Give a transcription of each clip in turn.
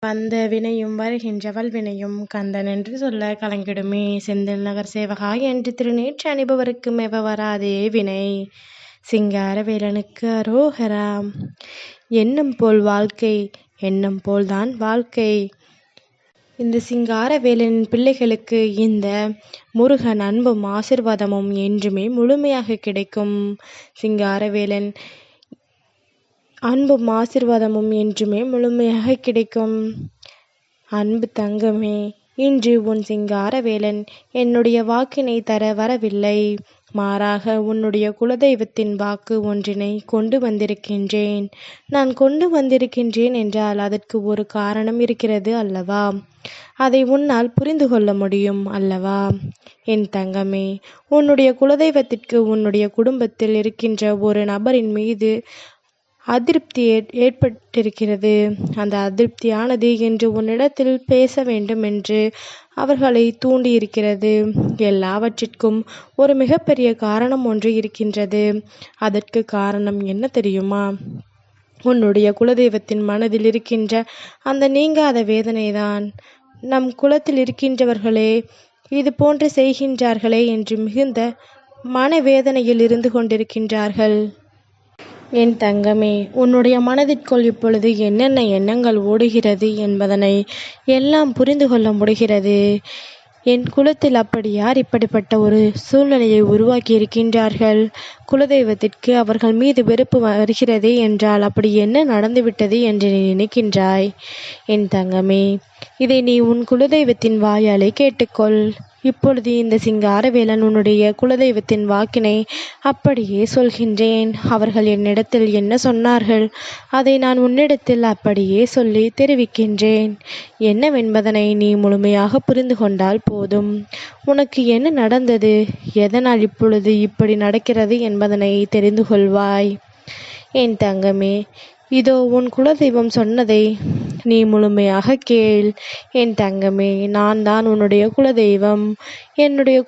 வந்த வினையும் வருகின்ற வல்வினையும் கந்தன் என்று சொல்ல கலங்கிடுமே. செந்தில் நகர் சேவகா என்று திருநேற்று அணிபவருக்கு மெவ வராதே வினை. சிங்கார வேலனுக்கு அரோகரா. எண்ணம் போல் வாழ்க்கை, எண்ணம் போல்தான் வாழ்க்கை. இந்த சிங்கார வேலனின் பிள்ளைகளுக்கு இந்த முருகன் அன்பும் ஆசிர்வாதமும் என்றுமே முழுமையாக கிடைக்கும். சிங்காரவேலன் அன்பும் ஆசிர்வாதமும் என்றுமே முழுமையாக கிடைக்கும். அன்பு தங்கமே, இன்று உன் சிங்காரவேலன் என்னுடைய வாக்கினை தர வரவில்லை. மாறாக உன்னுடைய குலதெய்வத்தின் வாக்கு ஒன்றினை கொண்டு வந்திருக்கின்றேன். நான் கொண்டு வந்திருக்கின்றேன் என்றால் அதற்கு ஒரு காரணம் இருக்கிறது அல்லவா? அதை உன்னால் புரிந்து கொள்ள முடியும் அல்லவா? என் தங்கமே, உன்னுடைய குலதெய்வத்திற்கு உன்னுடைய குடும்பத்தில் இருக்கின்ற ஒரு நபரின் மீது அதிருப்தி ஏற்பட்டிருக்கிறது. அந்த அதிருப்தியானது என்று உன்னிடத்தில் பேச வேண்டும் என்று அவர்களை தூண்டியிருக்கிறது. எல்லாவற்றிற்கும் ஒரு மிகப்பெரிய காரணம் ஒன்று இருக்கின்றது. அதற்கு காரணம் என்ன தெரியுமா? உன்னுடைய குலதெய்வத்தின் மனதில் இருக்கின்ற அந்த நீங்காத வேதனைதான். நம் குலத்தில் இருக்கின்றவர்களே இது போன்று செய்கின்றார்களே என்று மிகுந்த மனவேதனையில் இருந்து கொண்டிருக்கின்றார்கள். என் தங்கமே, உன்னுடைய மனதிற்குள் இப்பொழுது என்னென்ன எண்ணங்கள் ஓடுகிறது என்பதனை எல்லாம் புரிந்து கொள்ள முடிகிறது. என் குலத்தில் அப்படி யார் இப்படிப்பட்ட ஒரு சூழ்நிலையை உருவாக்கி இருக்கின்றார்கள்? குலதெய்வத்திற்கு அவர்கள் மீது வெறுப்பு வருகிறதே என்றால் அப்படி என்ன நடந்துவிட்டது என்று நீ நினைக்கின்றாய்? என் தங்கமே, இதை நீ உன் குலதெய்வத்தின் வாயாலே கேட்டுக்கொள். இப்பொழுது இந்த சிங்காரவேலன் உன்னுடைய குலதெய்வத்தின் வாக்கினை அப்படியே சொல்கின்றேன். அவர்கள் என்னிடத்தில் என்ன சொன்னார்கள் அதை நான் உன்னிடத்தில் அப்படியே சொல்லி தெரிவிக்கின்றேன். என்னவென்பதனை நீ முழுமையாக புரிந்து கொண்டால் போதும். உனக்கு என்ன நடந்தது, எதனால் இப்பொழுது இப்படி நடக்கிறது என்பதனை தெரிந்து கொள்வாய். என் தங்கமே, இதோ உன் குலதெய்வம் சொன்னதை நீ முழுமையாக கேள். என் தங்கமே, நான் தான் உன்னுடைய குலதெய்வம். என்னுடைய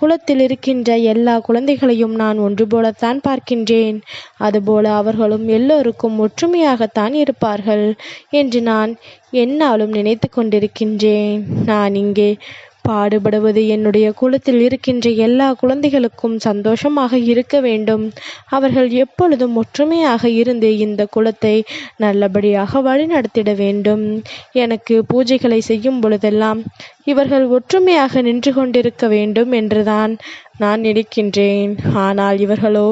குலத்தில் இருக்கின்ற எல்லா குழந்தைகளையும் நான் ஒன்று போலத்தான் பார்க்கின்றேன். அதுபோல அவர்களும் எல்லோருக்கும் ஒற்றுமையாகத்தான் இருப்பார்கள் என்று நான் எந்நாளும் நினைத்து கொண்டிருக்கின்றேன். நான் இங்கே பாடுபடுவது என்னுடைய குலத்தில் இருக்கின்ற எல்லா குழந்தைகளுக்கும் சந்தோஷமாக இருக்க வேண்டும். அவர்கள் எப்பொழுதும் ஒற்றுமையாக இருந்து இந்த குலத்தை நல்லபடியாக வழிநடத்திட வேண்டும். எனக்கு பூஜைகளை செய்யும் பொழுதெல்லாம் இவர்கள் ஒற்றுமையாக நின்று கொண்டிருக்க வேண்டும் என்றுதான் நான் நினைக்கின்றேன். ஆனால் இவர்களோ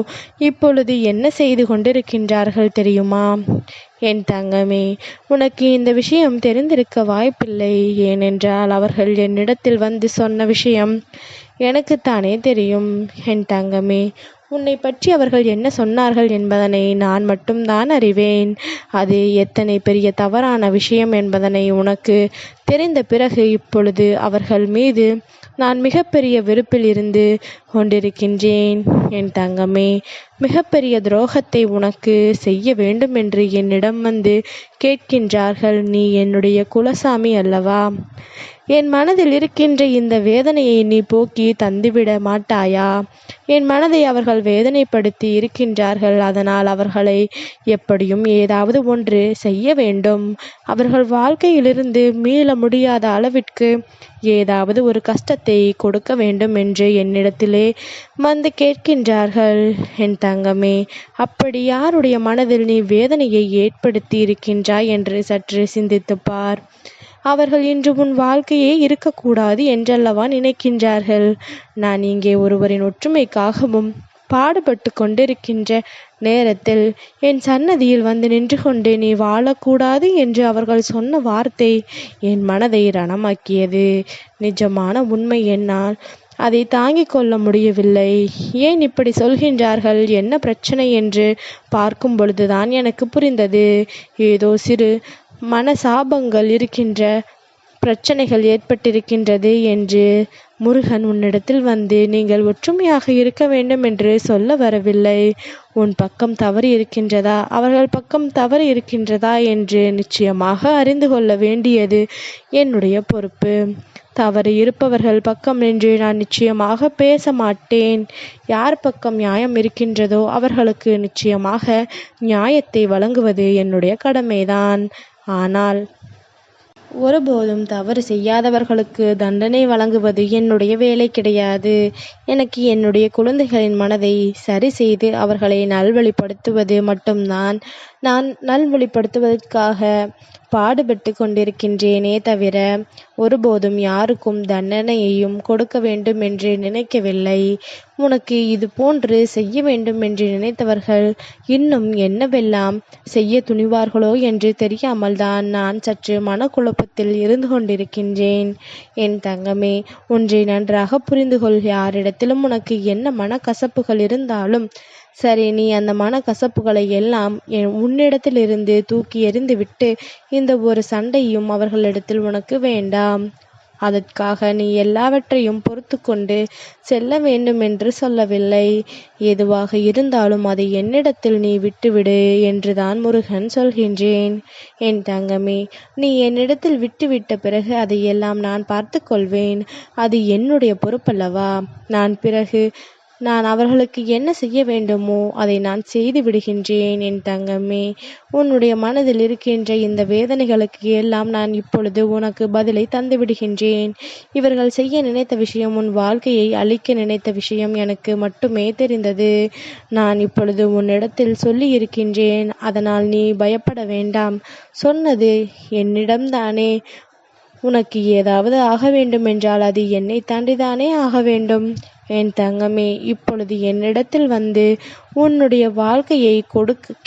இப்பொழுது என்ன செய்து கொண்டிருக்கின்றார்கள் தெரியுமா? என் தங்கமே, உனக்கு இந்த விஷயம் தெரிந்திருக்க வாய்ப்பில்லை. ஏனென்றால் அவர்கள் என்னிடத்தில் வந்து சொன்ன விஷயம் எனக்குத்தானே தெரியும். என் தங்கமே, உன்னை பற்றி அவர்கள் என்ன சொன்னார்கள் என்பதனை நான் மட்டும்தான் அறிவேன். அது எத்தனை பெரிய தவறான விஷயம் என்பதனை உனக்கு தெரிந்த பிறகு இப்பொழுது அவர்கள் மீது நான் மிகப்பெரிய வெறுப்பில் இருந்து கொண்டிருக்கின்றேன். என் தங்கமே, மிகப்பெரிய துரோகத்தை உனக்கு செய்ய வேண்டும் என்று என்னிடம் வந்து கேட்கின்றார்கள். நீ என்னுடைய குலசாமி அல்லவா? என் மனதில் இருக்கின்ற இந்த வேதனையை நீ போக்கி தந்துவிட மாட்டாயா? என் மனதை அவர்கள் வேதனைப்படுத்தி இருக்கின்றார்கள். அதனால் அவர்களை எப்படியும் ஏதாவது ஒன்று செய்ய வேண்டும். அவர்கள் வாழ்க்கையிலிருந்து மீள முடியாத அளவிற்கு ஏதாவது ஒரு கஷ்டத்தை கொடுக்க வேண்டும் என்று என்னிடத்திலே வந்து கேட்கின்றார்கள். என் தங்கமே, அப்படி யாருடைய மனதில் நீ வேதனையை ஏற்படுத்தி இருக்கின்றாய் என்று சற்று சிந்தித்துப்பார். அவர்கள் இன்று உன் வாழ்க்கையே இருக்கக்கூடாது என்றல்லவா நினைக்கின்றார்கள். நான் இங்கே ஒருவரின் ஒற்றுமைக்காகவும் பாடுபட்டு கொண்டிருக்கின்ற நேரத்தில் என் சன்னதியில் வந்து நின்று கொண்டு நீ வாழக்கூடாது என்று அவர்கள் சொன்ன வார்த்தை என் மனதை ரணமாக்கியது. நிஜமான உண்மை என்னால் அதை தாங்கிக் கொள்ள முடியவில்லை. ஏன் இப்படி சொல்கின்றார்கள், என்ன பிரச்சனை என்று பார்க்கும் பொழுதுதான் எனக்கு புரிந்தது. ஏதோ சிறு மனசாபங்கள் இருக்கின்ற பிரச்சனைகள் ஏற்பட்டிருக்கின்றது என்று. முருகன் உன்னிடத்தில் வந்து நீங்கள் ஒற்றுமையாக இருக்க வேண்டும் என்று சொல்ல வரவில்லை. உன் பக்கம் தவறு இருக்கின்றதா, அவர்கள் பக்கம் தவறு இருக்கின்றதா என்று நிச்சயமாக அறிந்து கொள்ள வேண்டியது என்னுடைய பொறுப்பு. தவறு இருப்பவர்கள் பக்கம் நின்று நான் நிச்சயமாக பேச மாட்டேன். யார் பக்கம் நியாயம் இருக்கின்றதோ அவர்களுக்கு நிச்சயமாக நியாயத்தை வழங்குவது என்னுடைய கடமைதான். ஆனால் ஒருபோதும் தவறு செய்யாதவர்களுக்கு தண்டனை வழங்குவது என்னுடைய வேலை கிடையாது. எனக்கு என்னுடைய குழந்தைகளின் மனதை சரி செய்து அவர்களை நல்வழிப்படுத்துவது மட்டும்தான். நான் நல்வழிப்படுத்துவதற்காக பாடுபட்டு கொண்டிருக்கின்றேனே தவிர ஒருபோதும் யாருக்கும் தண்டனையையும் கொடுக்க வேண்டும் என்று நினைக்கவில்லை. உனக்கு இது போன்று செய்ய வேண்டும் என்று நினைத்தவர்கள் இன்னும் என்னவெல்லாம் செய்ய துணிவார்களோ என்று தெரியாமல் தான் நான் சற்று மனக்குழப்பத்தில் இருந்து கொண்டிருக்கின்றேன். என் தங்கமே, ஒன்றை நன்றாக புரிந்து கொள். யாரிடத்திலும் உனக்கு என்ன மனக்கசப்புகள் இருந்தாலும் சரி, நீ அந்த மனக்கசப்புகளை எல்லாம் உன்னிடத்திலிருந்து தூக்கி எறிந்துவிட்டு இந்த ஒரு சண்டையும் அவர்களிடத்தில் உனக்கு வேண்டாம். அதற்காக நீ எல்லாவற்றையும் பொறுத்து கொண்டு செல்ல வேண்டும் என்று சொல்லவில்லை. எதுவாக இருந்தாலும் அதை என்னிடத்தில் நீ விட்டுவிடு என்றுதான் முருகன் சொல்கின்றேன். என் தங்கமே, நீ என்னிடத்தில் விட்டுவிட்ட பிறகு அதையெல்லாம் நான் பார்த்து கொள்வேன். அது என்னுடைய பொறுப்பல்லவா? நான் அவர்களுக்கு என்ன செய்ய வேண்டுமோ அதை நான் செய்து விடுகின்றேன். என் தங்கமே, உன்னுடைய மனதில் இருக்கின்ற இந்த வேதனைகளுக்கு எல்லாம் நான் இப்பொழுது உனக்கு பதிலை தந்து விடுகின்றேன். இவர்கள் செய்ய நினைத்த விஷயம், உன் வாழ்க்கையை அழிக்க நினைத்த விஷயம் எனக்கு மட்டுமே தெரிந்தது. நான் இப்பொழுது உன்னிடத்தில் சொல்லி இருக்கின்றேன். அதனால் நீ பயப்பட வேண்டாம். சொன்னது என்னிடம்தானே. உனக்கு ஏதாவது ஆக வேண்டும் என்றால் அது என்னை தாண்டிதானே ஆக வேண்டும். என் தங்கமே, இப்பொழுது என்னிடத்தில் வந்து உன்னுடைய வாழ்க்கையை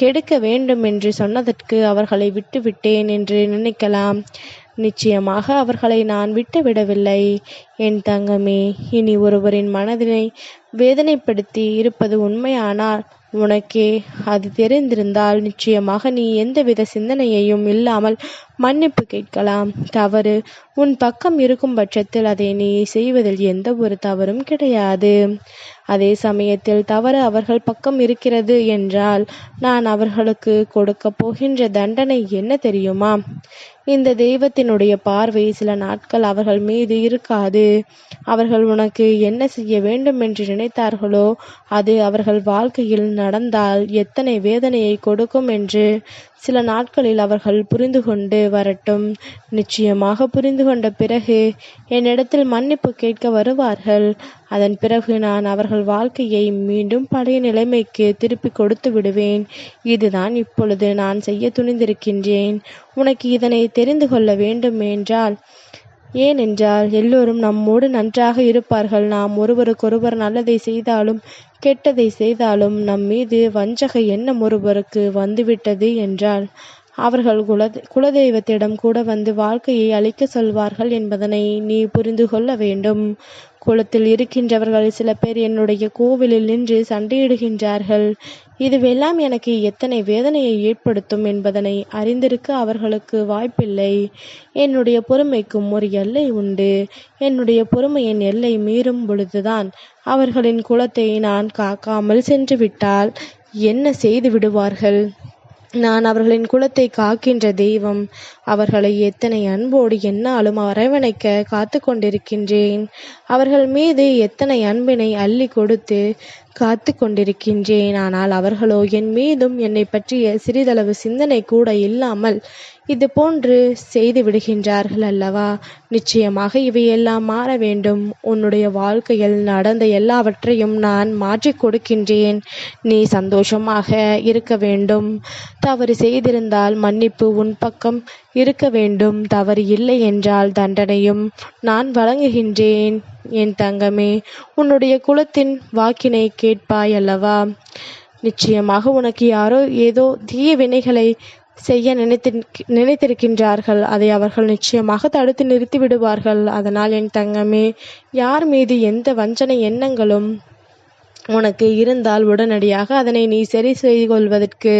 கெடுக்க வேண்டும் என்று சொன்னதற்கு அவர்களை விட்டுவிட்டேன் என்று நினைக்கலாம். நிச்சயமாக அவர்களை நான் விட்டுவிடவில்லை. என் தங்கமே, இனி ஒருவரின் மனதினை வேதனைப்படுத்தி இருப்பது உண்மையானால் உனக்கே அது தெரிந்திருந்தால் நிச்சயமாக நீ எந்தவித சிந்தனையையும் இல்லாமல் மன்னிப்பு கேட்கலாம். தவறு உன் பக்கம் இருக்கும் பட்சத்தில் அதை நீ செய்வதில் எந்த ஒரு தவறும் கிடையாது. அதே சமயத்தில் தவறு அவர்கள் பக்கம் இருக்கிறது என்றால் நான் அவர்களுக்கு கொடுக்க போகின்ற தண்டனை என்ன தெரியுமா? இந்த தெய்வத்தினுடைய பார்வை சில நாட்கள் அவர்கள் மீது இருக்காது. அவர்கள் உனக்கு என்ன செய்ய வேண்டும் என்று நினைத்தார்களோ அது அவர்கள் வாழ்க்கையில் நடந்தால் எத்தனை வேதனையை கொடுக்கும் என்று சில நாட்களில் அவர்கள் புரிந்து கொண்டு வரட்டும். நிச்சயமாக புரிந்து கொண்ட பிறகு என்னிடத்தில் மன்னிப்பு கேட்க வருவார்கள். அதன் பிறகு நான் அவர்கள் வாழ்க்கையை மீண்டும் பழைய நிலைமைக்கு திருப்பி கொடுத்து விடுவேன். இதுதான் இப்பொழுது நான் செய்ய துணிந்திருக்கின்றேன். உனக்கு இதனை தெரிந்து கொள்ள வேண்டும் என்றால், ஏனென்றால் எல்லோரும் நம்மோடு நன்றாக இருப்பார்கள். நாம் ஒருவருக்கொருவர் நல்லதை செய்தாலும் கெட்டதை செய்தாலும் நம் மீது வஞ்சக எண்ணம் ஒருவருக்கு வந்துவிட்டது என்றால் அவர்கள் குலதெய்வத்திடம் கூட வந்து வாழ்க்கையை அழிக்க சொல்வார்கள் என்பதனை நீ புரிந்து கொள்ள வேண்டும். குளத்தில் இருக்கின்றவர்கள் சில பேர் என்னுடைய கோவிலில் நின்று சண்டையிடுகின்றார்கள். இதுவெல்லாம் எனக்கு எத்தனை வேதனையை ஏற்படுத்தும் என்பதனை அறிந்திருக்க அவர்களுக்கு வாய்ப்பில்லை. என்னுடைய பொறுமைக்கும் ஒரு எல்லை உண்டு. என்னுடைய பொறுமையின் எல்லை மீறும் பொழுதுதான் அவர்களின் குலத்தை நான் காக்காமல் சென்று விட்டால் என்ன செய்து விடுவார்கள்? நான் அவர்களின் குலத்தை காக்கின்ற தெய்வம். அவர்களை எத்தனை அன்போடு என்னாலும் அரவணைக்க காத்து கொண்டிருக்கின்றேன். அவர்கள் மீது எத்தனை அன்பினை அள்ளி கொடுத்து காத்து கொண்டிருக்கின்றேன். ஆனால் அவர்களோ என் மீதும் என்னை பற்றிய சிறிதளவு சிந்தனை கூட இல்லாமல் இது போன்று செய்து விடுகின்றார்கள் அல்லவா? நிச்சயமாக இவையெல்லாம் மாற வேண்டும். உன்னுடைய வாழ்க்கையில் நடந்த எல்லாவற்றையும் நான் மாற்றிக் கொடுக்கின்றேன். நீ சந்தோஷமாக இருக்க வேண்டும். தவறு செய்திருந்தால் மன்னிப்பு உன் பக்கம் இருக்க வேண்டும். தவறு இல்லை என்றால் தண்டனையும் நான் வழங்குகின்றேன். என் தங்கமே, உன்னுடைய குலத்தின் வாக்கினை கேட்பாய் அல்லவா? நிச்சயமாக உனக்கு யாரோ ஏதோ தீய வினைகளை செய்ய நினைத்திருக்கின்றார்கள். அதை அவர்கள் நிச்சயமாக தடுத்து நிறுத்தி விடுவார்கள். அதனால் என் தங்கமே, யார் மீது எந்த வஞ்சனை எண்ணங்களும் உனக்கு இருந்தால் உடனடியாக அதனை நீ சரி செய்து கொள்வதற்கு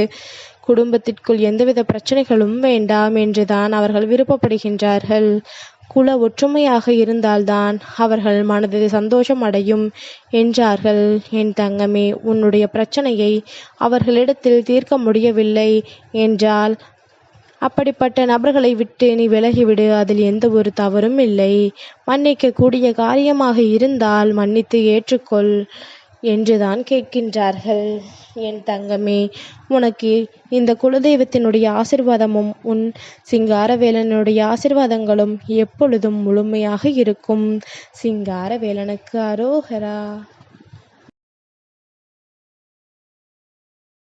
குடும்பத்திற்குள் எந்தவித பிரச்சனைகளும் வேண்டாம் என்றுதான் அவர்கள் விருப்பப்படுகின்றார்கள். குல ஒற்றுமையாக இருந்தால்தான் அவர்கள் மனது சந்தோஷம் அடையும் என்றார்கள். என் தங்கமே, உன்னுடைய பிரச்சனையை அவர்களிடத்தில் தீர்க்க முடியவில்லை என்றால் அப்படிப்பட்ட நபர்களை விட்டு நீ விலகிவிடு. அதில் எந்த ஒரு தவறும் இல்லை. மன்னிக்க கூடிய காரியமாக இருந்தால் மன்னித்து ஏற்றுக்கொள். என்றுதான் கேட்கின்றார்கள். என் தங்கமே, உனக்கு இந்த குலதெய்வத்தினுடைய ஆசிர்வாதமும் உன் சிங்காரவேலனுடைய ஆசிர்வாதங்களும் எப்பொழுதும் முழுமையாக இருக்கும். சிங்காரவேலனுக்கு அரோகரா.